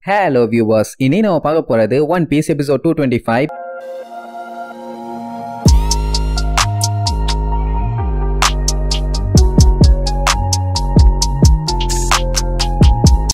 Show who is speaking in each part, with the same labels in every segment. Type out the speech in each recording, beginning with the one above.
Speaker 1: Hello viewers, இனி நம்ம பார்க்க போறது One Piece episode 225.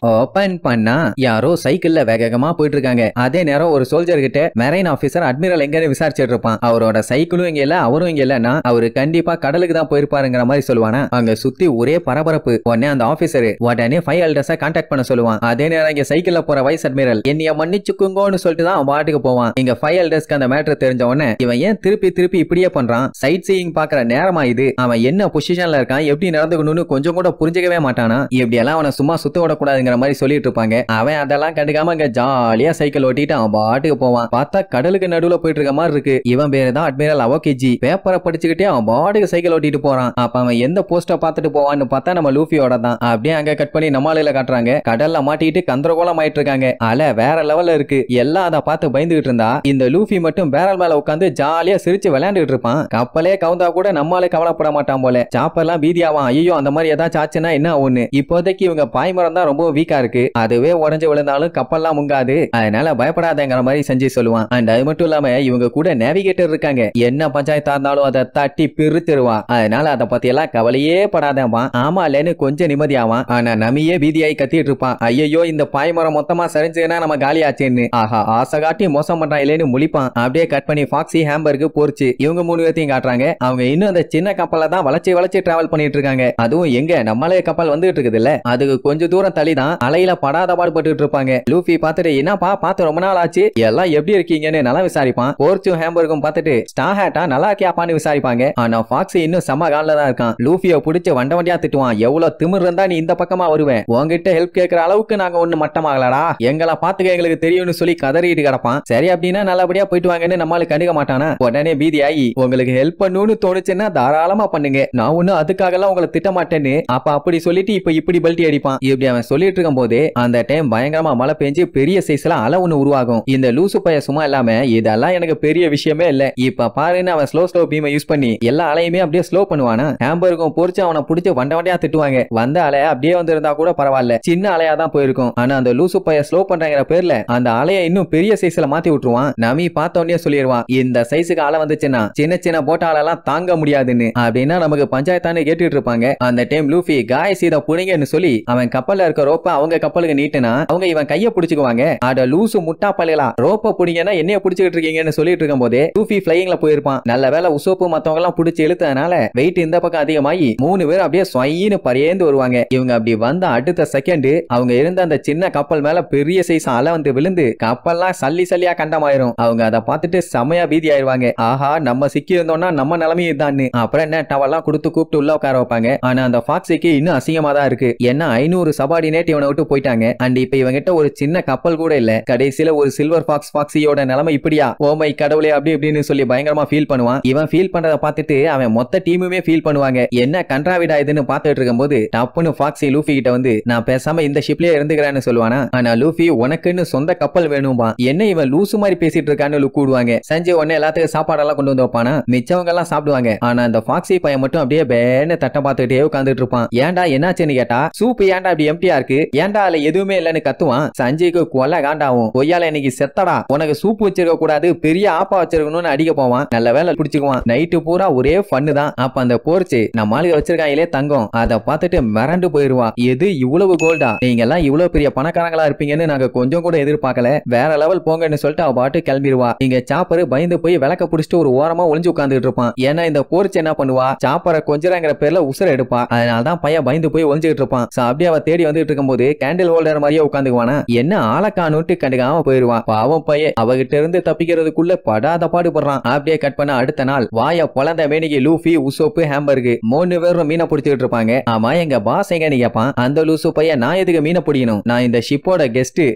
Speaker 1: ஓபன் பண்ணா யாரோ சைக்கிள்ல வேகமா போயிட்டு இருக்காங்க. அதே நேரம் ஒரு சோல்ஜர் கிட்ட மெரைன் ஆபீசர் அட்மிரல் எங்கன்னு விசாரிச்சுட்டு இருப்பான். அவரோட சைக்கிளும் இங்க இல்ல, அவரும் இங்க இல்லன்னா அவரு கண்டிப்பா கடலுக்கு தான் போயிருப்பாருங்கிற மாதிரி சொல்லுவானா. அங்க சுத்தி ஒரே பரபரப்பு. உடனே அந்த ஆபீசர் உடனே 5 எல்டர்ஸை கான்டாக்ட் பண்ண சொல்லுவான். அதே நேரம் இங்க சைக்கிள்ல போற வைஸ் அட்மிரல் என்னைய மன்னிச்சுக்குங்கோன்னு சொல்லிட்டு தான் அவன் பாட்டுக்கு போவான். இங்க 5 எல்டர்ஸ்க்கு அந்த மேட்டர் தெரிஞ்ச உடனே இவன் ஏன் திருப்பி இப்படியே பண்றான், சைட் சீயிங் பாக்குற நேரமா இது, அவன் என்ன பொசிஷன்ல இருக்கான், எப்படி நடந்துக்கணும்னு கொஞ்சம் கூட புரிஞ்சுக்கவே மாட்டானா. இப்படி எல்லாம் அவனை சும்மா சுத்த விடக்கூடாது மாதிரி சொல்லிட்டு இருப்பாங்க. அவன் அதெல்லாம் கண்டுக்காம அங்க ஜாலியா சைக்கிள் ஓட்டிட்டு அவன் பாட்டுக்கு போவான். பார்த்தா கடலுக்கு நடுவுல போயிட்டு இருக்க மாதிரி இருக்கு. இவன் பேரு தான் அட்மிரல் அவோகேஜி. பேப்பரை படிச்சுக்கிட்டே அவன் பாட்டுக்கு சைக்கிள் ஓட்டிட்டு போறான். அப்ப அவன் எந்த போஸ்ட பார்த்துட்டு போவான்னு பார்த்தா நம்ம லூஃபியோட தான். அப்படியே அங்க கட் பண்ணி நம்மாலையில காட்டுறாங்க. கடல்ல மாட்டிட்டு கந்தரகோலம் ஆயிட்டு இருக்காங்க. அல வேற லெவல்ல இருக்கு. எல்லாம் அதை பார்த்து பயந்துகிட்டு இருந்தா இந்த லூஃபி மட்டும் பேரல் மேல உட்காந்து ஜாலியா சிரிச்சு விளையாண்டுட்டு இருப்பான். கப்பலே கவுந்தா கூட நம்மாலே கவலைப்பட மாட்டான் போல. சாப்பர்லாம் பீதியாவான். ஐயோ அந்த மாதிரி ஏதாச்சும் ஆச்சுன்னா என்ன ஒண்ணு. இப்போதைக்கு இவங்க பாய்மரம் தான் ரொம்ப வீக்கா இருக்கு. அதுவே உடஞ்சு விழுந்தாலும் கப்பல்லாம் முங்காது, அதனால பயப்படாதங்கிற மாதிரி செஞ்சு சொல்லுவான். அண்ட் அது மட்டும் இல்லாம இவங்க கூட நேவிகேட்டர் இருக்காங்க. என்ன பஞ்சாயத்தா இருந்தாலும் அதை தட்டி பிரிச்சிருவான். அதனால அதை பத்தி எல்லாம் கவலையே படாதவான். ஆமா இல்லன்னு கொஞ்சம் நிம்மதியாவான். ஆனா நமியே பீதியாயி கத்திட்டு இருப்பான். ஐயோ இந்த பாய்மரம் மொத்தமா சரிஞ்சுன்னா நம்ம காலியாச்சேன்னு. ஆஹா ஆசை காட்டி மோசம் பண்றான் இல்லன்னு முழிப்பான். அப்படியே கட் பண்ணி ஃபாக்ஸி ஹேம்பர்க்கு போர்ச்சு இவங்க 3 பேர்த்தையும் காட்டுறாங்க. அவங்க இன்னும் அந்த சின்ன கப்பலை தான் வளைச்சு டிராவல் பண்ணிட்டு இருக்காங்க. அதுவும் எங்க நம்மளே கப்பல் வந்துட்டு இருக்குது இல்ல, அதுக்கு கொஞ்சம் தூரம் தள்ளிதான் அலையில படாத பாடுபட்டு இருப்பாங்க. லூஃபி பார்த்துட்டு என்னப்பா பார்த்து ரொம்ப நாள் ஆச்சு, எல்லாம் எப்படி இருக்கீங்கன்னு நல்லா விசாரிப்பான். போர்ச்சும் ஹேம்பர்க்கும் பார்த்துட்டு ஸ்டார் ஹேட்டா நல்லா இருக்கியாப்பான்னு விசாரிப்பாங்க. ஆனா ஃபாக்ஸி இன்னும் செம்ம கால்ல தான் இருக்கான். லூஃபியை பிடிச்சு வண்டியா திட்டுவான். எவ்வளவு திமிர் இருந்தா நீ இந்த பக்கமா வருவேன், உங்ககிட்ட ஹெல்ப் கேட்கிற அளவுக்கு நாங்க ஒண்ணு மட்டமாகலடா, எங்களை பாத்துக்க எங்களுக்கு தெரியும்னு சொல்லி கதறிட்டு கிடப்பான். சரி அப்படின்னா நல்லபடியா போயிட்டு வாங்கன்னு நம்மளுக்கு கண்டுக்க மாட்டானா. உடனே பீதியாகி உங்களுக்கு ஹெல்ப் பண்ணணும்னு தோணுச்சுன்னா தாராளமா பண்ணுங்க, நான் ஒன்னும் அதுக்காக எல்லாம் உங்களை திட்ட மாட்டேன்னு அப்படி சொல்லிட்டு இப்ப இப்படி பல்ட்டி அடிப்பான். இப்படி அவன் சொல்லிட்டு இருக்கும் போது அந்த டைம் பயங்கரமா மழை பெஞ்சு பெரிய சைஸ்ல அலை ஒண்ணு உருவாகும். இந்த லூசு பைய சும்மா இல்லாம இதெல்லாம் எனக்கு பெரிய விஷயமே இல்ல, இப்ப பாருன்னு அவன் ஸ்லோ பீமை யூஸ் பண்ணி எல்லா அலையுமே அப்படியே ஸ்லோ பண்ணுவானா. ஹேம்பர்க்கும் பொறிச்சு அவனை பிடிச்சி வண்டியா திட்டுவாங்க. வந்த அலைய அப்படியே வந்திருந்தா கூட பரவாயில்ல, சின்ன அலையா தான் போயிருக்கும். ஆனா அந்த லூசு பைய ஸ்லோ பண்றங்கிற பேர்ல அந்த அலைய இன்னும் பெரிய சைஸ்ல மாத்தி விட்டுருவான். நமி பார்த்த உடனே சொல்லிடுவான் இந்த சைஸுக்கு அலை வந்துச்சுன்னா சின்ன போட்டாலெல்லாம் தாங்க முடியாதுன்னு. அப்படின்னா நமக்கு பஞ்சாயத்தானு கேட்டுட்டு இருப்பாங்க. அந்த டைம் லூஃபி காய்ஸ் இத புடிங்கன்னு சொல்லி அவன் கப்பல்ல இருக்க ரோப்ப அவங்க கப்பலுக்கு நீட்டுனா அவங்க இவன் கைய பிடிச்சுக்குவாங்க. அட லூசு முட்டா பல்லுகளா, ரோப்ப புடிங்கன்னா என்னைய பிடிச்சிட்டு இருக்கீங்கன்னு சொல்லிட்டு இருக்கும் போதே லூஃபி ஃப்ளையிங்ல போயிருப்பான். நல்ல வேளை உசோப்பு மத்தவங்க எல்லாம் பிடிச்சி இழுத்ததுனால வெயிட் இந்த பக்கம் அதிகமாகி 3 பேர் அப்படியே ஸ்வைன்னு பரியேந்து வருவாங்க. இவங்க அப்படி வந்த அடுத்த செகண்ட் அவங்க இருந்த அந்த சின்ன கப்பல் மேல பெரிய சைஸ் அலை வந்து விழுந்து கப்பல்லாம் சல்லியா கண்டமாயிரும். அவங்க அதை பார்த்துட்டு செமையா பீதி ஆயிருவாங்க. ஆஹா நம்ம சிக்கி இருந்தோம்னா நம்ம நிலைமையும் இதான்னு. அப்புறம் என்ன டவெல்லாம் கொடுத்து கூப்பிட்டு உள்ள உட்கார வைப்பாங்க. ஆனா அந்த ஃபாக்ஸிக்கு இன்னும் அசிங்கமா தான் இருக்கு. ஏன்னா 500 சபார்டினேட் இவனை விட்டு போயிட்டாங்க. அண்ட் இப்ப இவங்கிட்ட ஒரு சின்ன கப்பல் கூட இல்ல. கடைசியில ஒரு சில்வர் ஃபாக்ஸியோட நிலைமை இப்படியா, ஓ மை கடவுளே அப்படி இப்படின்னு சொல்லி பயங்கரமா ஃபீல் பண்ணுவான். இவன் ஃபீல் பண்றத பார்த்துட்டு அவன் மொத்த டீமுமே ஃபீல் பண்ணுவாங்க. என்ன கன்றாவிடா இதுன்னு பார்த்துட்டு இருக்கும்போது டப்புன்னு ஃபாக்ஸி லூஃபி கிட்ட வந்து நான் பேசாம இந்த ஷிப்லயே இருந்துக்கிறேன்னு சொல்லுவானா. ஆனா லூஃபி உனக்குன்னு சொந்த கப்பல் வேணும்பா. என்ன இவன் லூசு மாதிரி பேசிட்டு இருக்கான்னு கூடுவாங்க. செஞ்சு உடனே எல்லாத்துக்கும் சாப்பாடெல்லாம் கொண்டு வந்து வைப்பானா. மிச்சவங்க எல்லாம் சாப்பிடுவாங்க. ஆனா அந்த ஃபாக்ஸி பையன் மட்டும் அப்படியே பேன்னு தட்ட பார்த்துட்டே உட்காந்துட்டு இருப்பான். ஏன்டா என்னாச்சுன்னு கேட்டா சூப் ஏன்டா அப்படி எம்டியா இருக்கு, ஏன்டா அதுல எதுவுமே இல்லன்னு கத்துவான். சஞ்சய்க்கு கொலை காண்டாவும். கொய்யால இன்னைக்கு செத்தடா, உனக்கு சூப் வச்சிருக்க கூடாது பெரிய ஆப்பா வச்சிருக்கணும்னு அடிக்க போவான். நல்ல வேலை பிடிச்சுக்குவான். நைட்டு பூரா ஒரே ஃபன்னு தான். அப்ப அந்த போர்ச்சு நம்ம ஆளுக வச்சிருக்காங்களே தங்கம், அதை பார்த்துட்டு மிரண்டு போயிருவா. எது இவ்வளவு கோல்டா, நீங்க எல்லாம் இவ்வளவு பெரிய பணக்காரங்களா இருப்பீங்கன்னு நாங்க கொஞ்சம் கூட எதிர்பார்க்கல, வேற லெவல் போங்கன்னு சொல்லிட்டு அவ பாட்டு கிளம்பிடுவா. இங்க சாப்பரு பயந்து போய் விளக்க பிடிச்சிட்டு ஒரு ஓரமா ஒளிஞ்சு உட்கார்ந்துட்டு இருப்பான். ஏன்னா இந்த போர்ச்சு என்ன பண்ணுவா, சாப்பரை கொஞ்சங்கிற பேர்ல உசுர எடுப்பா. அதனாலதான் பையன் பயந்து போய் ஒளிஞ்சுட்டு இருப்பான். அப்படியே அவ தேடி வந்துட்டு இருக்கும் போது கேண்டில் ஹோல்டர் மாதிரியே உட்காந்துக்குவானா. என்ன ஆளக்கானுட்டு கண்டுக்காம போயிருவான். பாவம் பையன் அவகிட்ட இருந்து தப்பிக்கிறதுக்குள்ள படாத பாடுபடுறான். அப்படியே கட் பண்ண அடுத்த நாள் வாய பொழந்த மேனிக்கு லூஃபி உசோப்பு ஹேம்பர்கு 3 பேரும் மீனை பிடிச்சிட்டு இருப்பாங்க. ஆமா எங்க பாஸ் எங்கன்னு கேட்பான். அந்த லூசு பையன் நான் எதுக்கு மீனை பிடிக்கணும், நான் இந்த ஷிப்போட கெஸ்ட்,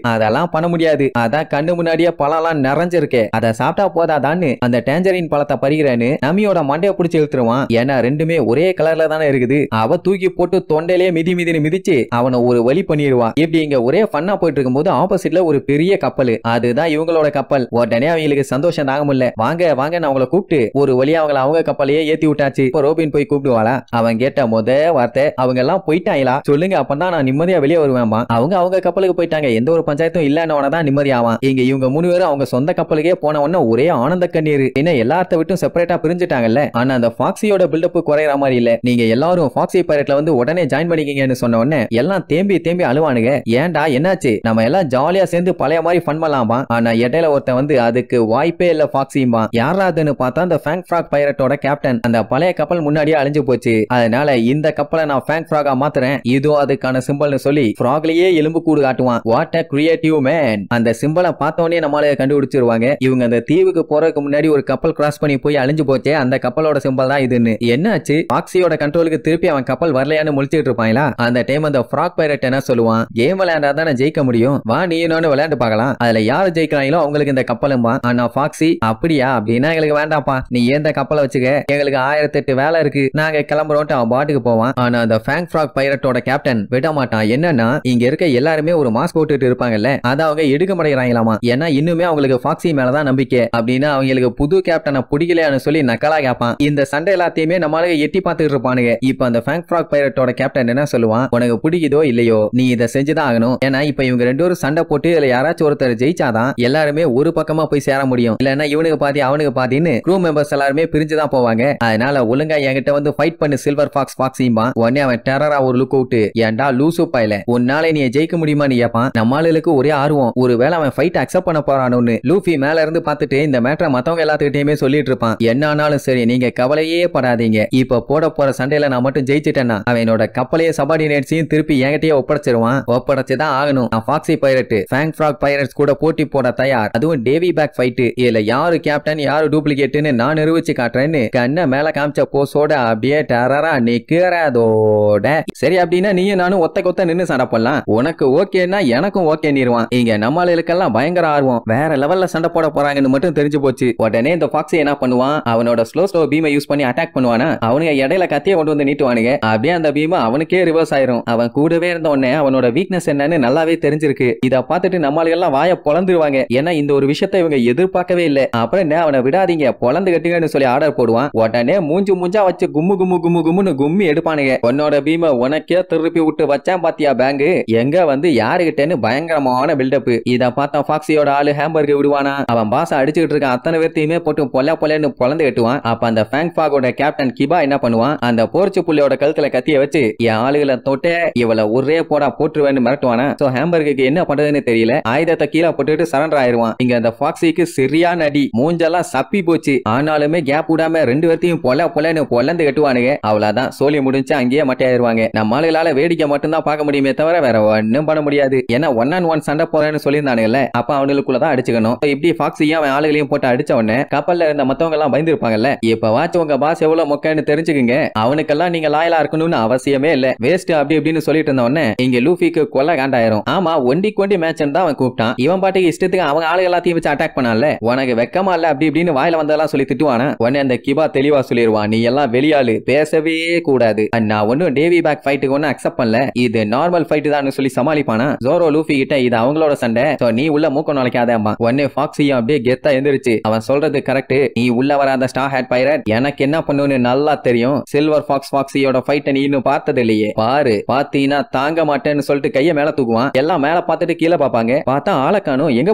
Speaker 1: அதெல்லாம் பண்ண முடியாது, அதான் கண்ணு முன்னாடியே பழம்லாம் நிறைஞ்சிருக்கு, அதை சாப்பிட்டா போதாதான்னு அந்த டேஞ்சரின் பழத்தை பறிக்கிறேன்னு நமியோட மண்டைய பிடிச்சி இழுத்துருவான். ஏன்னா ரெண்டுமே ஒரே கலர்ல தானே இருக்குது. அவ தூக்கி போட்டு தொண்டையிலேயே மிதின்னு மிதிச்சு அவனை ஒரு வழி ஃபைட் பண்ணிடுவா. இப்படி இங்க ஒரே ஃபன்னா போயிட்டு இருக்கும்போது ஆப்போசிட்ல ஒரு பெரிய கப்பல், அதுதான் இவங்களோட கப்பல். உடனே அவங்களுக்கு சந்தோஷம் தாங்க முடியல. வாங்க வாங்க நான் அவங்கள கூப்பிட்டு ஒரு வழியா அவங்க கப்பலையே ஏத்தி விட்டாச்சு. இப்போ ரோபின் போய் கூப்பிடுவாளா? அவன் கேட்ட வார்த்தை, அவங்க எல்லாம் போயிட்டாங்களா சொல்லுங்க, அப்பதான் நான் நிம்மதியா வெளியே வருவேன்மா. அவங்க கப்பலுக்கு போயிட்டாங்க, எந்த ஒரு பஞ்சாயத்தும் இல்லன்னு தான் நிம்மதியாவான். இங்க இவங்க 3 பேரும் அவங்க சொந்த கப்பலுக்கே போன உடனே ஒரே ஆனந்த கண்ணீர். என்ன எல்லாத்த விட்டும் செப்பரேட்டா பிரிஞ்சுட்டாங்கல்ல. ஆனா அந்த ஃபாக்ஸியோட பில்டப் குறையற மாதிரி இல்ல. நீங்க எல்லாரும் ஃபாக்ஸி பைரட்ல வந்து உடனே ஜாயின் பண்ணிக்கீங்கன்னு சொன்ன உடனே எல்லாம் தேம்பி தேம்பி அழுவானுங்க. ஏன்டா என்னாச்சு? நம்ம எல்லாம் ஜாலியா சேர்ந்து பழைய மாதிரி ஃபன் பண்ணலாமா? ஆனா இடையில ஒருத்தன் வந்து அதுக்கு வாய்ப்பே இல்ல ஃபாக்ஸிம்பா. யாராதுன்னு பார்த்தா அந்த ஃபேங்க் ஃப்ராக் பைரட்டோட கேப்டன். அந்த பழைய கப்பல் முன்னாடியே அழிஞ்சு போச்சு, அதனால இந்த கப்பலை நான் ஃபேங்க் ஃப்ராகா மாத்துறேன், இதோ அதுக்கான சிம்பல்னு சொல்லி ஃப்ராக்லயே எலும்பு கூடு காட்டுவான். What a creative man. அந்த சிம்பலை பார்த்தோன்னே நம்மளால கண்டுபிடிச்சிருவாங்க. இவங்க அந்த தீவுக்கு போறதுக்கு முன்னாடி ஒரு கப்பல் கிராஸ் பண்ணி போய் அழிஞ்சு போச்சே, அந்த கப்பலோட சிம்பல் தான் இதுன்னு. என்னாச்சு? ஃபாக்ஸியோட கண்ட்ரோலுக்கு திருப்பி அவன் கப்பல் வரலையான்னு முழிச்சிட்டு இருப்பாங்களா? அந்த டைம் அந்த ஃப்ராக் பைரட் என்ன சொல்லுவான்? கேம் விளையாண்டா தானே ஜெயிக்க முடியும், வா நீ இன்னொன்னு விளையாண்டு பார்க்கலாம், அதுல யாரு ஜெயிக்கிறாங்களோ அவங்களுக்கு இந்த கப்பலும்பா. ஆனா ஃபாக்ஸி அப்படியா? அப்படின்னா எங்களுக்கு வேண்டாம்ப்பா, நீ ஏன் கப்பலை வச்சுக்க, எங்களுக்கு 1008 வேலை இருக்கு, நாங்க கிளம்புறோம்ட்டு அவன் பாட்டுக்கு போவான். ஆனா அந்த ஃபேங்க் ஃப்ராக் பைரட்டோட கேப்டன் விட மாட்டான். என்னன்னா இங்க இருக்க எல்லாருமே ஒரு மாஸ்க் போட்டுட்டு இருப்பாங்கல்ல, அத அவங்க எடுக்க மாட்டேங்கிறாங்களாமா. ஏன்னா இன்னுமே அவங்களுக்கு ஃபாக்ஸி மேலதான் நம்பிக்கை. அப்படின்னா அவங்களுக்கு புது கேப்டனை பிடிக்கலையான்னு சொல்லி நக்கலா கேட்பான். இந்த சண்டை எல்லாத்தையுமே நம்மளால எட்டி பார்த்துட்டு இருப்பானுங்க. இப்ப அந்த ஃபேங்க் ஃப்ராக் பைரட்டோட கேப்டன் என்ன சொல்லுவான்? உனக்கு பிடிக்குதோ இல்லையோ நீ இதை செஞ்சுதான் ஆகணும். ஏன்னா இப்ப இவங்க 2 பேரும் சண்டை போட்டு இதுல யாராச்சும் ஒருத்தர் ஜெயிச்சாதான் எல்லாருமே ஒரு பக்கமா போய் சேர முடியும். இல்லன்னா இவனுக்கு பாதி அவனுக்கு பாதின்னு க்ரூ மெம்பர்ஸ் எல்லாருமே பிரிஞ்சுதான் போவாங்க. அதனால ஒழுங்கா என்கிட்ட வந்து ஃபைட் பண்ணு சில்வர் ஃபாக்ஸ் ஃபாக்ஸிம்பா. உடனே அவன் டெரரா ஒரு லுக் அவுட், ஏன்டா லூசு பையல உன்னால நீ ஜெயிக்க முடியுமா நீ கேப்பான். நம்மளுக்கு ஒரே ஆர்வம், ஒருவேளை அவன் ஃபைட் அக்செப்ட் பண்ண போறானு. லூஃபி மேல இருந்து பார்த்துட்டு இந்த மேட்டரை மத்தவங்க எல்லாத்துக்கிட்டையுமே சொல்லிட்டு இருப்பான். என்ன ஆனாலும் சரி நீங்க கவலையே படாதீங்க, இப்ப போட போற சண்டையில நான் மட்டும் ஜெயிச்சிட்டேன்னா அவனோட கப்பலையே சபார்டினேட்ஸையும் திருப்பி என்கிட்டயே ஒப்படைச்சிருவான். ஒப்படைச்சுதான் ஆகணும். நான் ஃபாக்ஸி பைரட் ஃபேங்க் ஃப்ராக் பைரட்ஸ் கூட போட்டி போட தயார். அதுவும் டேவி பேக் ஃபைட். இதுல யாரு கேப்டன் யாரு டூப்ளிகேட்னு நான் நிரூபிச்சு காட்டுறேன்னு கண்ண மேல காமிச்ச போஸோட அப்படியே டெரரா நிக்கிறதோட சரி அப்படின்னா நீயும் நானும் ஒத்த கொத்த நின்னு சண்டை போடலாம், உனக்கு ஓகேன்னா எனக்கும் ஓகே நீருவான். இங்க நம்மளுக்கெல்லாம் பயங்கர ஆர்வம், வேற லெவல்ல சண்டை போட போறாங்கன்னு மட்டும் தெரிஞ்சு போச்சு. உடனே இந்த ஃபாக்ஸி என்ன பண்ணுவான்? அவனோட ஸ்லோ பீமை யூஸ் பண்ணி அட்டாக் பண்ணுவானா? அவனுங்க இடையில கத்திய கொண்டு வந்து நீட்டுவானுங்க. அப்படியே அந்த பீம் அவனுக்கே ரிவர்ஸ் ஆயிரும். அவன் கூடவே இருந்த உடனே அவனோட வீக்னஸ் என்னன்னு நல்லாவே தெரிஞ்சிருக்கு. இத பார்த்துட்டு நம்மளுக்கெல்லாம் வாய பொளந்துருவாங்க. ஏன்னா இந்த ஒரு விஷயத்தை இவங்க எதிர்பார்க்கவே இல்ல. அப்புறம் என்ன அவனை விடாதீங்க பொளந்து கட்டுங்கன்னு சொல்லி ஆர்டர் போடுவான். உடனே மூஞ்சா வச்சு கும்முன்னு கும்மி எடுப்பானுங்க. உன்னோட பீமை உனக்கே திருப்பி விட்டு வச்சான் பாத்தியா பேங்கு, எங்க வந்து யாருகிட்டேன்னு பயங்கரமான பில்டப். இத பார்த்தா ஃபாக்ஸியோட ஆளு ஹேம்பர்கர் விடுவானா? அவன் பாச அடிச்சுட்டு இருக்கான். அத்தனை பேர்த்தையுமே போட்டு பொல்லன்னு பொளந்து கட்டுவான். அப்ப அந்த ஃபேங்க் ஃப்ராகோட கேப்டன் கிபா என்ன பண்ணுவான்? அந்த போர்ச்சு புள்ளியோட கழுத்துல கத்திய வச்சு என் ஆளுகளை தொட்டே இவளை ஒரே போடா போட்டுருவேன்னு மிரட்டுவானா? சோ ஹேம்பர்கருக்கு என்ன பண்றதுன்னு தெரியல, ஆயுதத்தை கீழே போட்டுட்டு சரண்டர் ஆயிருவான். இங்க அந்த ஃபாக்ஸிக்கு சரியான அடி, மூஞ்செல்லாம் சப்பி போச்சு. ஆனாலுமே கேப் விடாம 2 பேர்த்தையும் பொல்லன்னு பொல்லந்து கட்டுவானுங்க. அவ்வளவுதான், சோழி முடிஞ்சு அங்கேயே மட்டையாயிருவாங்க. நம்ம ஆளுகளால வேடிக்கை மட்டும்தான் பார்க்க முடியுமே தவிர வேற ஒன்னும் பண்ண முடியாது. ஏன்னா 1-on-1 சண்டை போறேன்னு சொல்லியிருந்தானுங்கல்ல, அப்ப அவனுக்குள்ளதான் அடிச்சுக்கணும். இப்படி ஃபாக்ஸியும் அவன் ஆளுகளையும் போட்டு அடிச்ச உடனே கப்பல்ல இருந்த மத்தவங்க எல்லாம் பயந்துருப்பாங்கல்ல. இப்ப வாட்ச் உங்க பாஸ் எவ்வளவு மொக்கன்னு தெரிஞ்சுக்குங்க. அவனுக்கெல்லாம் நீங்க லாயலா இருக்கணும்னு அவசியமே இல்ல, வேஸ்ட் அப்படி இப்படின்னு சொல்லிட்டு இருந்த உடனே இங்க லூஃபிக்கு கொலை காண்டாயிரும். ஆமா ஒண்டி மேட்ச் தான் அவன் கூப்பிட்டான். இவன் பாட்டுக்கு இஷ்டத்துக்கு அவன் ஆளுக எல்லாத்தையும் வச்சு அட்டாக் பண்ணால, உனக்கு வெக்கமா இல்ல அப்படி இப்படின்னு வாயில வந்ததெல்லாம் சொல்லி திட்டுவானா? உடனே அந்த கிபா தெளிவா சொல்லிடுவான், நீ எல்லாம் வெளியாளு, பேசவே கூடாது. நான் ஒன்னும் டேவி பேக் ஃபைட்டுக்கு ஒன்னும் அக்செப்ட் பண்ணல, இது நார்மல் ஃபைட் தான் சொல்லி சமாளிப்பானா? ஜோரோ லூஃபி கிட்ட இது அவங்களோட சண்டை, நீ உள்ள மூக்க நுழைக்காதேம்மா. உடனே ஃபாக்ஸியும் அப்படியே கெத்தா எந்திரிச்சு அவன் சொல்றது கரெக்ட், நீ உள்ள வராத ஸ்டார் ஹேட் பைரட், எனக்கு என்ன பண்ணுன்னு நல்லா தெரியும். சில்வர் ஃபாக்ஸியோட ஃபைட்டை நீ இன்னும் பார்த்தது இல்லையே, பாரு பாத்தீங்கன்னா தாங்க மாட்டேன்னு சொல்லிட்டு கைய மேல தூக்குவான். எல்லாம் மேல பார்த்துட்டு கீழே பாப்பாங்க. பார்த்தா ஆளக்கானும், எங்க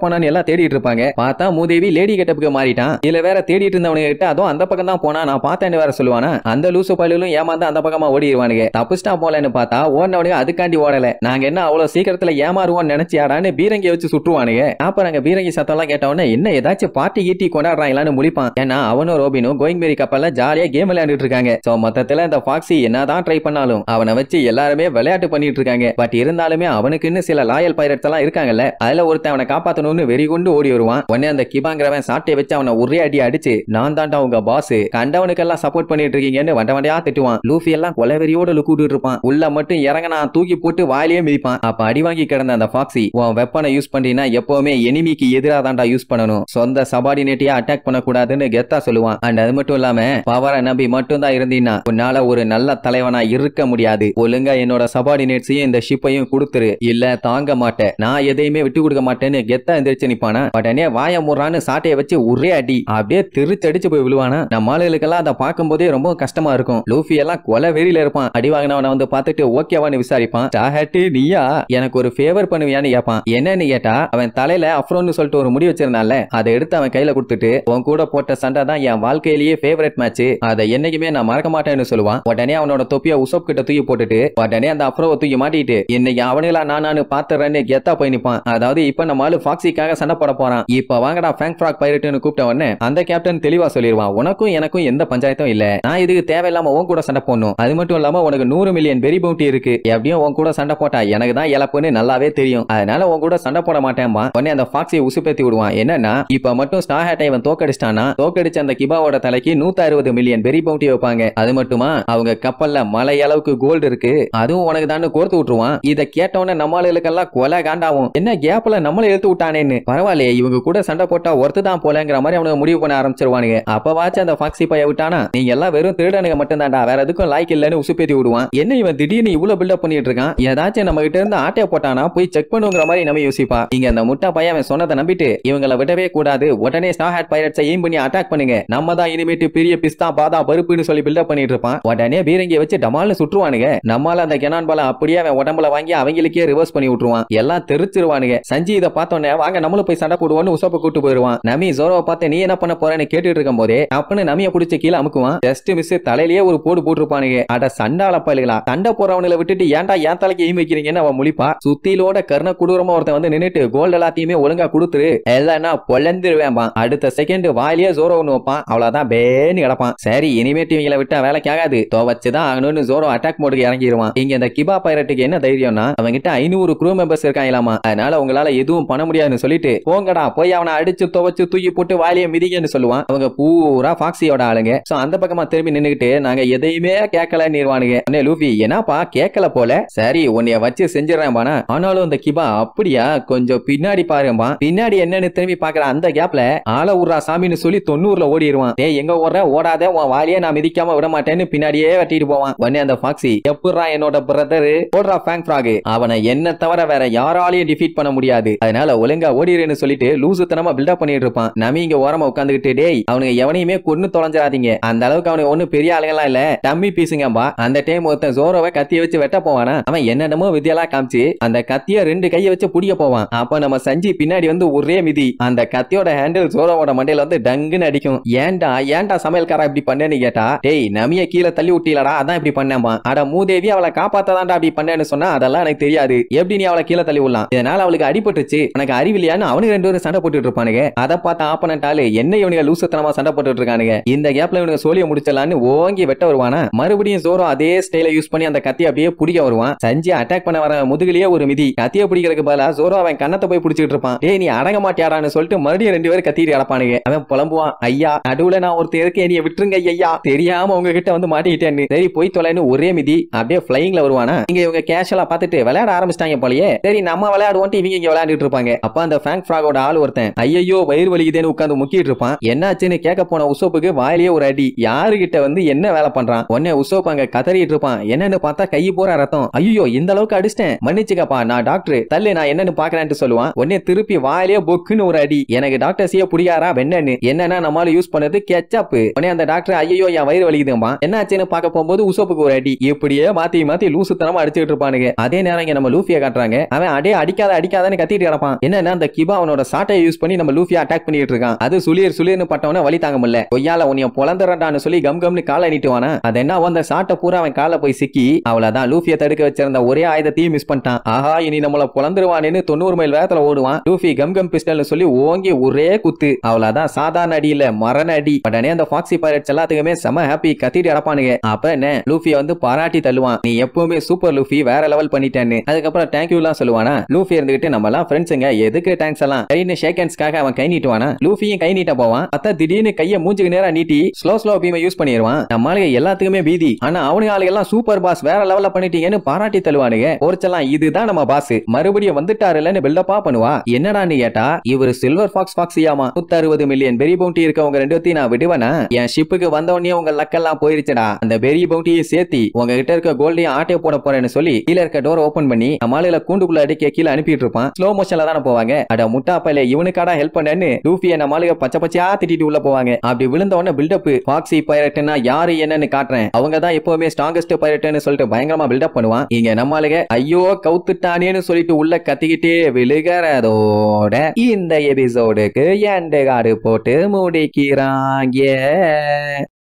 Speaker 1: போனான்னு எல்லாம் தேடிட்டு இருப்பாங்க. பார்த்தா மூதேவி லேடி கெட்டப்புக்கு மாறிட்டான். இதுல வேற தேடிட்டு இருந்தவனுங்க கிட்ட அதுவும் அந்த பக்கம் தான் போனா நான் பார்த்தேன்னு வேற சொல்லுவானா? அந்த லூசு பள்ளியிலும் ஏமாந்து அந்த பக்கமா ஓடிடுவானுங்க. தப்புஸ்டா போலன்னு பார்த்தா ஓடினவனுங்க அதுக்காண்டி ஓடல. நாங்க என்ன அவ்வளவு சீக்கிரத்துல ஏமாறுவோம்னு நினைச்சியாடான்னு பீரங்கி வச்சு சுற்றுவானுங்க. அப்புறம் அங்க பீரங்கி சத்தம் எல்லாம் கேட்டவன என்ன ஏதாச்சும் பார்ட்டி கீட்டி கொண்டாடுறாங்களான்னு முழிப்பான். ஏன்னா அவனும் ரோபினும் கோயிங் மேரி கப்பல்ல ஜாலியா கேம் விளையாண்டுட்டு இருக்காங்க. சோ மொத்தத்துல இந்த ஃபாக்ஸி என்னதான் ட்ரை பண்ணாலும் அவனை வச்சு எல்லாருமே விளையாட்டு பண்ணிட்டு இருக்காங்க. பட் இருந்தாலுமே அவனுக்குன்னு சில லாயல் பைரட்ஸ் எல்லாம் இருக்காங்கல்ல, அதுல ஒருத்தன் அவனை காப்பாத்தணும்னு வெறி கொண்டு ஓடி வருவான். உடனே அந்த கிபாங்கிறவன் சாட்டை வச்சு அவனை ஒரே அடி அடிச்சு, நான் தாண்டா உங்க பாஸ், கண்டவனுக்கெல்லாம் சப்போர்ட் பண்ணிட்டு இருக்கீங்கன்னு வண்டையா திட்டுவான். லூஃபி எல்லாம் கொலவெறியோட லுக் விட்டு இருப்பான். உள்ள மட்டும் இறங்கினா தூக்கி போட்டு வாயிலே மிதிப்பான். அப்ப அடி வாங்கி கிடந்த அந்த ஃபாக்ஸி, உன் வெப்பனை யூஸ் பண்ணினா எப்பவுமே எனிமிக்கு எதிராக தாண்டா யூஸ் பண்ணணும், சொந்த சபார்டினேட்டியா அட்டாக் பண்ணக்கூடாதுன்னு கெத்தா சொல்லுவான். அண்ட் அது மட்டும் இல்லாம பவரை நம்பி மட்டும் தான் இருந்தீங்கன்னா உன்னால ஒரு நல்ல தலைவனா இருக்க முடியாது, ஒழுங்கா என்னோட சபார்டினேட்ஸையும் இந்த ஷிப்பையும் கொடுத்துரு, இல்ல தாங்க மாட்டேன், நான் எதையுமே விட்டு கொடுக்க மாட்டேன்னு கெத்தா எந்திரிச்சு நிப்பானா. உடனே வாய முறான்னு சாட்டையை வச்சு ஒரே அடி அப்படியே திருச்சடிச்சு போய் விழுவானா. நம்ம ஆளுகளுக்கெல்லாம் அதை பார்க்கும் போதே ரொம்ப கஷ்டமா இருக்கும். லூஃபி எல்லாம் கொலை வெறியில இருப்பான். அடி வாங்கினவனை வந்து பார்த்துட்டு ஓகேவான்னு விசாரிப்பான். சாஹட்டு நீயா, எனக்கு ஒரு ஃபேவர் பண்ணுவியான்னு கேட்பான். என்னன்னு கேட்டா அவன் தலையில அஃப்ரோன்னு சொல்லிட்டு ஒரு முடி வச்சிருந்தால அதை எடுத்து அவன் கையில கொடுத்துட்டு உன் கூட போட்ட சண்டை தான் என் வாழ்க்கையிலேயே ஃபேவரட் மேட்ச், அதை என்னைக்குமே நான் மறக்க மாட்டேன்னு சொல்லுவான். உடனே அவனோட தொப்பியை உசப் கிட்ட தூக்கி போட்டுட்டு உடனே அந்த அஃப்ரோவை தூக்கி மாட்டிட்டு இன்னைக்கு அவனுங்களா நானு பாத்துறேன்னு கெத்தா போய் நிப்பான். அதாவது இப்ப நம்ம ஆளு ஃபாக்ஸிக்காக சண்டை போட போறான். இப்ப வாங்கடா ஃபேங்க் ஃப்ராக் பைரட்னு கூப்பிட்ட உடனே அந்த கேப்டன் தெளிவா சொல்லிடுவான், உனக்கும் எனக்கும் எந்த பஞ்சாயத்தும் இல்ல, நான் இதுக்கு தேவையில்லாம உன் கூட சண்டை போடணும், அது மட்டும் இல்லாம உனக்கு 100 மில்லியன் பெரி பவுண்டி இருக்கு, எப்படியும் உன் கூட சண்டை போட்டா எனக்கு தான் இழப்புன்னு நல்லாவே தெரியும், அதனால உன் கூட சண்டை போட மாட்டேன்பா. உடனே அந்த ஃபாக்ஸியை உசுப்பேத்தி விடுவான். என்னன்னா இப்ப மட்டும் ஸ்டார் ஹேட்டை இவன் தோக்கடிச்சிட்டானா தோக்கடிச்ச அந்த கிபாவோட தலைக்கு 160 மில்லியன் பெரி பவுண்டி வைப்பாங்க. அது மட்டுமா அவங்க கப்பல்ல மலை அளவுக்கு கோல்டு இருக்கு, அதுவும் உனக்கு தான் கோர்த்து விட்டுருவான். இத கேட்டவன நம்மளுக்கெல்லாம் கொலை காண்டாவும், என்ன கேப்ல நம்மள எழுத்து விட்டானேன்னு. பரவாயில்லையே இவங்க கூட சண்டை போட்டா ஒருத்து தான் போலங்கிற மாதிரி அவனுக்கு முடிவு பண்ண ஆரம்பிச்சிருவானுங்க. அப்பவாச்சும் அந்த ஃபாக்ஸி பைய விட்டானா நீங்க எல்லாம் வெறும் திருடனுங்க மட்டும் தான்டா, வேற எதுக்கும் லாய்க்கு இல்லன்னு உசுப்பேத்தி விடுவான். என்ன இவன் திடீர்னு இவ்வளவு பில்டப் பண்ணிட்டு இருக்கான், ஏதாச்சும் நம்ம கிட்ட இருந்து ஆட்டைய போட்டானா போய் செக் பண்ணுங்கிற மாதிரி நம்ம யோசிப்பா. இங்க அந்த முட்டா பையன் அவன் சொன்னதை நம்பிட்டு இவங்களை விடவே கூடாது, உடனே ஸ்டார் ஹேட் பைரட்ஸை எய்ம் பண்ணி அட்டாக் பண்ணுங்க, நம்ம தான் இனிமேட்டு பெரிய பிஸ்தா பாதா பருப்புன்னு சொல்லி பில்டப் பண்ணிட்டு இருப்பான். உடனே பீரங்கியை வச்சு டமால்னு சுற்றுவானுங்க. நம்மால அந்த கெனான் பால அப்படியே அவன் உடம்புல வாங்கி அவங்களுக்கே ரிவர்ஸ் பண்ணி விட்டுருவான். எல்லாம் தெரிச்சிருவானுங்க. சஞ்சி இதை பார்த்தோன்னே வாங்க நம்மளும் போய் சண்டை போடுவோன்னு உசப்ப கூட்டு போயிருவான். நமி ஜோரோவை பார்த்து நீ என்ன பண்ண போறேன்னு கேட்டுட்டு இருக்கும் போதே அப்பன்னு நமியை பிடிச்ச கீழே அமுக்குவான். ஜஸ்ட் மிஸ் தலையிலேயே ஒரு போடு போட்டுருப்பானுங்க. அட சண்டால பயிலுகளா, சண்டை போறவங்களை விட்டுட்டு ஏன்டா ஏன் தலைக்கு எய்ம் வைக்கிறீங்கன்னு அவன் முழிப்பா. சுத்திலோட கர்ண குடூரமா ஒருத்தன் வந்து நின்னுட்டு கோல்டு எல்லாத்தையுமே ஒழுங்கா கொடுத்துரு, இல்லன்னா பொழந்துருவேன்பா. அடுத்த செகண்ட் வாயிலேயே ஜோரோ ஒண்ணு வைப்பான். அவ்வளவுதான் பேன்னு கிடப்பான். சரி இனிமேட்டு இவங்களை விட்டா வேலைக்கு ஆகாது, துவச்சுதான் ஆகணும்னு ஜோரோ அட்டாக் மோடுக்கு இறங்கிடுவான். இங்க இந்த கிபா பைரட்டுக்கு என்ன தைரியம்னா அவங்கிட்ட 500 க்ரூ மெம்பர்ஸ் இருக்காங்களாமா, அதனால உங்களால எதுவும் பண்ண முடியாதுன்னு சொல்லிட்டு போங்கடா போய் அவனை அடிச்சு துவச்சு தூக்கி போட்டு வாயிலேயே மிதிங்கன்னு சொல்லுவான். அவங்க பூரா ஃபாக்ஸியோட ஆளுங்க. சோ அந்த பக்கமா திரும்பி நின்னுகிட்டு நாங்க எதையுமே கேட்கல நீர்வானுங்க. லூஃபி என்னப்பா கேட்கல போல, சரி உன்னைய வச்சு செஞ்சிடறேன்பானா. ஆனாலும் அந்த கிபா அப்படியா கொஞ்சம் பின்னாடி பாரும்பா. பின்னாடி என்னன்னு திரும்பி பாக்குற அந்த கேப்ல ஆள உர்றா சாமின்னு சொல்லி 90ல ஓடிடுவான். டேய் எங்க ஓடுற, ஓடாத, உன் வாலியே நான் மிதிக்காம விட மாட்டேன்னு பின்னாடியே வெட்டிட்டு போவான். உடனே அந்த ஃபாக்ஸி எப்படா என்னோட பிரதர் போடுறா ஃபேங்க் ஃப்ராக், அவனை என்ன தவிர வேற யாராலையும் டிஃபீட் பண்ண முடியாது, அதனால ஒழுங்கா ஓடிடுன்னு சொல்லிட்டு லூசுத்தனமா பில்டப் பண்ணிட்டு இருப்பான். நமி இங்க ஓரமா உட்காந்துக்கிட்டு டேய் அவனுக்கு எவனையுமே கொன்னு தொலைஞ்சிடாதீங்க, அந்த அளவுக்கு அவனுக்கு ஒண்ணு பெரிய ஆளுங்கலாம் இல்ல, டம்மி பீஸுங்கம்பா. அந்த டைம் ஒருத்தன் ஜோரோவை கத்திய வச்சு வெட்ட போவானா, அவன் என்னென்னமோ வித்தியெல்லாம் காமிச்சு அந்த கத்திய 2 கையை வச்சு புடிக்க போவான். அப்ப நம்ம சஞ்சி பின்னாடி வந்து ஒரே மிதி, அந்த கத்தியோட ஹேண்டில் ஜோரோவோட மண்டையில வந்து டங்குன்னு அடிக்கும். ஏன்டா ஏன்டா சமையல்காரா இப்படி பண்ணேன்னு கேட்டா, டேய் நமிய கீழே தள்ளி விட்டீலடா அதான் இப்படி பண்ணேமா, அட மூதேவி அவளை காப்பாத்தாதான்டா அப்படி பண்ணேன்னு சொன்னா அதெல்லாம் எனக்கு தெரியாது, எப்படி நீ அவளை கீழே தள்ளி விடலாம், இதனால அவளுக்கு அடிபட்டுச்சு, உனக்கு அறிவில்லையான்னு அவனுக்கு 2 பேரும் சண்டை போட்டுட்டு இருப்பானுங்க. அதை பார்த்த ஆப்பனன்ட் ஆளு என்ன இவனுங்க லூசுத்தனமா சண்டை போட்டுட்டு இருக்கானுங்க, இந்த கேப்ல இவனுங்க சோழிய முடிச்சலான்னு ஓங்கி வெட்ட வருவானா. மறுபடியும் ஜோரோ அதே ஸ்டைல யூஸ் பண்ணி அந்த கத்தியை அப்படியே பிடிக்க வருவான். சஞ்சி அட்டாக் பண்ண வர முதுகிலேயே ஒரு மிதி, கத்தியை பிடிக்கிறதுக்கு பதிலா ஜோரோ அவன் கண்ணத்தை போய் பிடிச்சிட்டு இருப்பான். டேய் நீ அடங்க மாட்டியாடான்னு சொல்லிட்டு மறுபடியும் 2 பேரும் கத்திட்டு கிடப்பானுங்க. அவன் புலம்புவான், ஐயா நடுவுல நான் ஒருத்தர் இருக்கேன் என்னைய விட்டுருங்க ஐயா, தெரியாம உங்ககிட்ட வந்து மாட்டிக்கிட்டேன்னு. சரி போய் தொலைன்னு ஒரே மிதி அப்படியே பிளைங்ல வருவானா. இங்க இவங்க கேஷுவலா பார்த்துட்டு விளையாட ஆரம்பிச்சிட்டாங்க போலயே, சரி நம்ம விளையாடுவோம் இவங்க இங்க விளையாண்டுட்டு இருப்பாங்க. அப்ப அந்த ஃபேங்க் ஃப்ராகோட ஆள் ஒருத்தன் ஐயோ வயிறு வலிக்குதேன்னு உட்கார்ந்து முக்கிட்டு இருப்பான். என்னாச்சுன்னு கேட்க போன உசோப்புக்கு வாயிலேயே ஒரு அடி, யாருகிட்ட வந்து என்ன வேலை பண்றான். உடனே உசோப் அங்க கதறிட்டு இருப்பான். என்னன்னு பார்த்தா கை போற ரத்தம். ஐயோ இந்த அளவுக்கு அடிச்சிட்டேன் மன்னிச்சுக்கப்பா நான் டாக்டர் தள்ளு நான் என்னன்னு பாக்குறேன்னு சொல்லுவான். உடனே திருப்பி வாயிலேயே பொக்குன்னு ஒரு அடி. எனக்கு டாக்டர் செய்ய புடியாரா வெண்ணன்னு, என்னன்னா நம்மால யூஸ் பண்ணது கெச்சப். உடனே அந்த டாக்டர் ஐயோ என் வயிறு வலிக்குதுமா, என்னாச்சுன்னு பார்க்க போகும்போது உசோப்புக்கு ஒரு அடி. இப்படியே மாத்தி மாத்தி லூசுத்தனமா அடிச்சுட்டு இருப்பானுங்க. அதே நேரம் இங்க நம்ம லூஃபியை காட்டுறாங்க. அவன் அடே அடிக்காத அடிக்காதன்னு கத்திட்டு கிடப்பான். என்னன்னா அந்த கிபா அவனோட சாட்டையை யூஸ் பண்ணி நம்ம லூஃபியை அட்டாக் பண்ணிட்டு இருக்கான். அது சுளிர்னு பட்டவன வலி தாங்க முடியல. கொய்யால உன்னைய பொளந்துறடான்னு சொல்லி கம்னு காலை நீட்டுவானா. அது என்ன அந்த சாட்டை பூரா அவன் கால போய் சிக்கி அவ்வளவுதான் லூஃபியை தடுக்க வச்சிருந்த ஒரே ஆயுதத்தையும் மிஸ் பண்ணிட்டான். ஆஹா இனி நம்மள பொளந்துருவானு 90 மைல் வேகத்துல ஓடுவான். லூஃபி கம் பிஸ்டல்னு சொல்லி ஓங்கி ஒரே குத்து, அவ்வளவுதான் சாதாரண அடி இல்ல மரண அடி. உடனே அந்த ஃபாக்ஸி பைரட்ஸ் எல்லாத்துக்குமே செம ஹாப்பி, கத்திட்டு அடப்பானுங்க. அப்ப என்ன லூஃபியை வந்து பாராட்டி தள்ளுவான், நீ எப்பவுமே சூப்பர் லூஃபி வேற லெவல் பண்ணிட்டேன்னு. அதுக்கப்புறம் தேங்க்யூ எல்லாம் சொல்லுவானா. லூஃபி இருந்துகிட்டு நம்ம எல்லாம் ஃப்ரெண்ட்ஸுங்க எதுக்கு தேங்க்ஸ் எல்லாம் சரின்னு ஷேக் ஹேண்ட்ஸ்க்காக அவன் கை நீட்டுவானா. லூஃபியும் கை நீட்ட போவான். பார்த்தா திடீர்னு கையை மூஞ்சுக்கு நேரா நீட்டி ஸ்லோ பீமை யூஸ் பண்ணிடுவான். நம்ம ஆளுங்க எல்லாத்துக்குமே பீதி. ஆனா அவனுக்கு ஆளுங்க எல்லாம் சூப்பர் பாஸ் வேற லெவல்ல பண்ணிட்டீங்கன்னு பாராட்டி தள்ளுவானுங்க. ஒருச்செல்லாம் இதுதான் நம்ம பாஸ் மறுபடியும் வந்துட்டாருன்னு பில்டப்பா பண்ணுவா. என்னடான்னு கேட்டா இவரு சில்வர் ஃபாக்ஸ் ஃபாக்ஸியாமா 160 மில்லியன் பெரி பவுண்டி இருக்க உங்க 2 பேத்தையும் நான் விடுவேனா, என் ஷிப்புக்கு வந்தவனே உங்க லக்கெல்லாம் போயிருச்சுடா, அந்த பெரி பவுண்டியை சேர்த்தி உங்ககிட்ட இருக்க கோல்டையும் ஆட்டை போட பண்ண போறேன்னு சொல்லி கீழ இருக்க டோர் ஓபன் பண்ணி நம்மால கூண்டுக்குள்ள அடிக்க கீழே அனுப்பிட்டு இருப்பான். ஸ்லோ மோஷன்ல தானே போவாங்க. அட முட்டா பையல இவனுக்காடா ஹெல்ப் பண்ணேன்னு லூஃபியை நம்மால பச்சை பச்சையா திட்டிட்டு உள்ள போவாங்க. அப்படி விழுந்த உடனே பில்டப் ஃபாக்ஸி பைரட்னா யாரு என்னன்னு காட்டுறேன், அவங்க தான் எப்பவுமே ஸ்ட்ராங்கஸ்ட் பைரட்னு சொல்லிட்டு பயங்கரமா பில்டப் பண்ணுவான். இங்க நம்மாளுங்க ஐயோ கவுத்துட்டானேன்னு சொல்லிட்டு உள்ள கத்திக்கிட்டே விழுகிறதோட இந்த எபிசோடுக்கு எண்ட் கார்டு போட்டு முடிக்கிறாங்க.